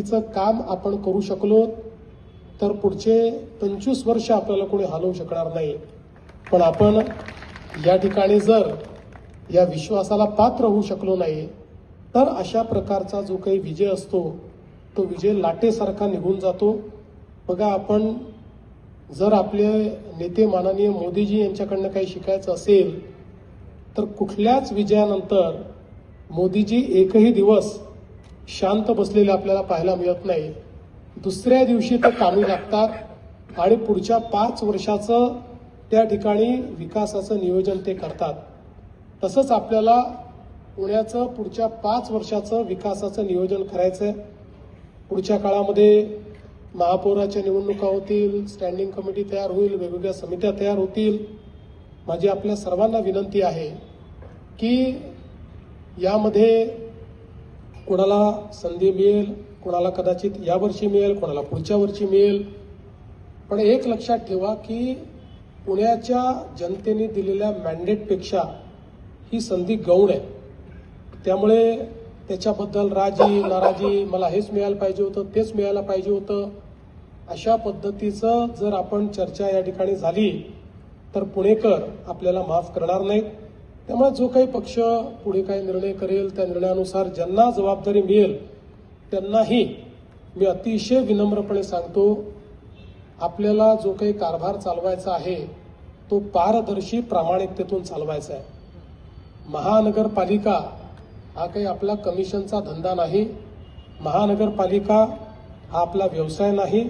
तिचं काम आपण करू शकलो तर पुढचे 25 वर्ष आपल्याला कोणी हलवू शकणार नाही। पण आपण या ठिकाणी जर या विश्वासाला पात्र होऊ शकलो नाही तर अशा प्रकारचा जो काही विजय असतो तो विजय लाटेसारखा निघून जातो। बघा, आपण जर आपले नेते माननीय मोदीजी यांच्याकडनं काही शिकायचं असेल तर कुठल्याच विजयानंतर मोदीजी एकही दिवस शांत बसलेले आपल्याला पाहायला मिळत नाही। दुसऱ्या दिवशी ते कामी लागतात आणि पुढच्या 5 वर्षाचं त्या ठिकाणी विकासाचं नियोजन ते करतात। तसंच आपल्याला पुण्याचं पुढच्या 5 वर्षाचं विकासाचं नियोजन करायचंय। पुढच्या काळामध्ये महापौराच्या निवडणुका होतील, स्टँडिंग कमिटी तयार होईल, वेगवेगळ्या समित्या तयार होतील। माझी आपल्या सर्वांना विनंती आहे की यामध्ये कोणाला संधी मिळेल, कोणाला कदाचित यावर्षी मिळेल, कोणाला पुढच्या वर्षी मिळेल, पण एक लक्षात ठेवा की पुण्याच्या जनतेने दिलेल्या मॅन्डेटपेक्षा ही संधी गौण आहे। त्यामुळे त्याच्याबद्दल राजी नाराजी, मला हेच मिळायला पाहिजे होतं, तेच मिळायला पाहिजे होतं, अशा पद्धतीचं जर आपण चर्चा या ठिकाणी झाली तर पुणेकर आपल्याला माफ करणार नाहीत। त्यामुळे जो काही पक्ष पुढे काही निर्णय करेल त्या निर्णयानुसार ज्यांना जबाबदारी मिळेल त्यांनाही मी अतिशय विनम्रपणे सांगतो, आपल्याला जो काही कारभार चालवायचा आहे तो पारदर्शी प्रामाणिकतेतून चालवायचा आहे। महानगरपालिका हा काही आपला कमिशनचा धंदा नाही, महानगरपालिका हा आपला व्यवसाय नाही,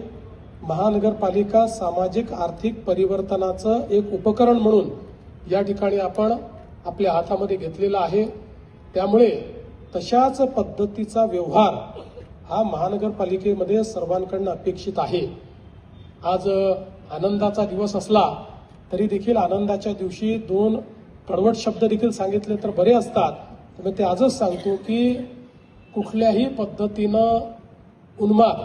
महानगरपालिका सामाजिक आर्थिक परिवर्तनाचं एक उपकरण म्हणून या ठिकाणी आपण आपल्या हातामध्ये घेतलेला आहे। त्यामुळे तशाच पद्धतीचा व्यवहार हा महानगरपालिकेमध्ये सर्वांकडून अपेक्षित आहे। आज आनंदाचा दिवस असला तरी देखील आनंदाच्या दिवशी 2 कडवट शब्द देखील सांगितले तर बरे असतात। मी ते आजच सांगतो की कुठल्याही पद्धतीनं उन्माद,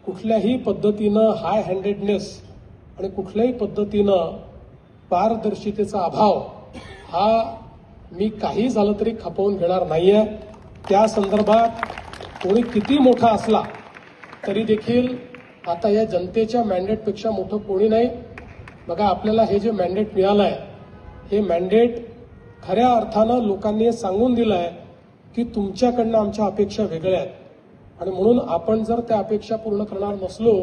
कुठल्याही पद्धतीनं हाय हँडेडनेस आणि कुठल्याही पद्धतीनं पारदर्शितेचा अभाव हा मी काही झालं तरी खपवून घेणार नाहीये। त्या संदर्भात कोणी किती मोठा असला तरी देखील आता या जनतेच्या मॅन्डेटपेक्षा मोठं कोणी नाही। बघा, आपल्याला हे जे मॅन्डेट मिळालं आहे हे मॅन्डेट खऱ्या अर्थानं लोकांनी सांगून दिलं आहे की तुमच्याकडनं आमच्या अपेक्षा वेगळ्या आहेत आणि म्हणून आपण जर त्या अपेक्षा पूर्ण करणार नसलो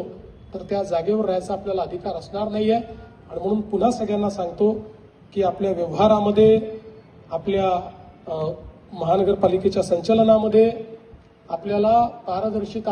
तर त्या जागेवर राहायचा आपल्याला अधिकार असणार नाहीये। आणि म्हणून पुन्हा सगळ्यांना सांगतो की आपल्या व्यवहारामध्ये, आपल्या महानगरपालिकेच्या संचालनामध्ये आपल्याला पारदर्शिता